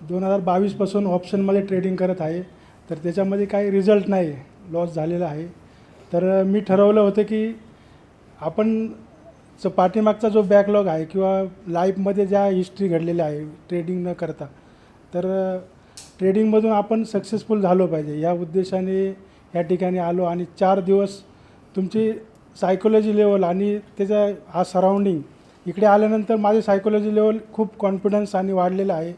2022पासून ऑप्शनमध्ये ट्रेडिंग करत आहे. तर त्याच्यामध्ये काही रिझल्ट नाही, लॉस झालेला आहे. तर मी ठरवलं होतं की आपण पाठीमागचा जो बॅकलॉग आहे किंवा लाईफमध्ये ज्या हिस्ट्री घडलेल्या आहे ट्रेडिंग न करता, तर ट्रेडिंगमधून आपण सक्सेसफुल झालो पाहिजे या उद्देशाने या ठिकाणी आलो. आणि 4 दिवस तुमची सायकोलॉजी लेवल आणि त्याचा हा सराउंडिंग इकडे आल्यानंतर माझी सायकोलॉजी लेवल खूप कॉन्फिडन्स आणि वाढलेलं आहे.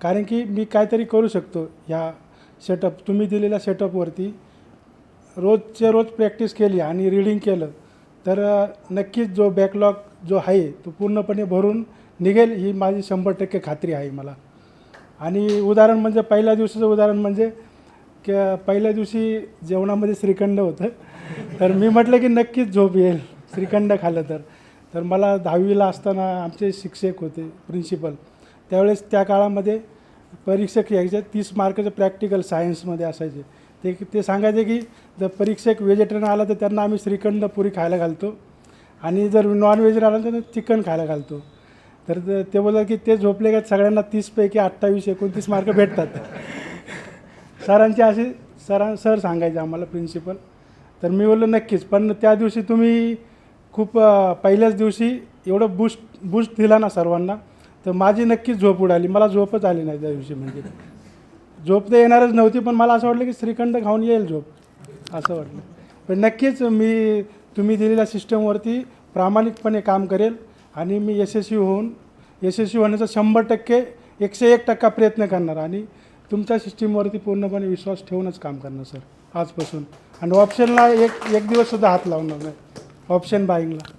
कारण की मी काहीतरी करू शकतो ह्या तुम्ही दिलेल्या सेटअपवरती रोजच्या रोज प्रॅक्टिस केली आणि रीडिंग केलं तर नक्कीच जो बॅकलॉग जो आहे तो पूर्णपणे भरून निघेल ही माझी 100% खात्री आहे मला. आणि उदाहरण म्हणजे पहिल्या दिवशीचं उदाहरण म्हणजे की पहिल्या दिवशी जेवणामध्ये श्रीखंड होतं. तर मी म्हटलं की नक्कीच झोप येईल श्रीखंड खाल्लं तर मला 10वीला असताना आमचे शिक्षक होते प्रिन्सिपल, त्यावेळेस त्या काळामध्ये परीक्षक यायचे 30 मार्काचे प्रॅक्टिकल सायन्समध्ये असायचे. ते सांगायचे की जर परीक्षक व्हेजिटेरियन आला तर त्यांना आम्ही श्रीखंड पुरी खायला घालतो आणि जर नॉन व्हेजिटेरियन आला तर चिकन खायला घालतो. तर ते बोलतात की ते झोपले का सगळ्यांना 30 पैकी 28-29 मार्क भेटतात. सरांची अशी सर सांगायचे आम्हाला प्रिन्सिपल. तर मी बोललो नक्कीच, पण त्या दिवशी तुम्ही खूप पहिल्याच दिवशी एवढं बूस्ट दिला ना सर्वांना, तर माझी नक्कीच झोप उडाली. मला झोपच आली नाही त्या दिवशी. म्हणजे झोप तर येणारच नव्हती, पण मला असं वाटलं की श्रीखंड खाऊन येईल झोप असं वाटलं. पण नक्कीच मी तुम्ही दिलेल्या सिस्टमवरती प्रामाणिकपणे काम करेल आणि मी यशस्वी होण्याचा 100% 101% प्रयत्न करणार आणि तुमच्या सिस्टीमवरती पूर्णपणे विश्वास ठेवूनच काम करणार सर आजपासून. आणि ऑप्शनला एक दिवससुद्धा हात लावणार नाही, ऑप्शन बाईंगला.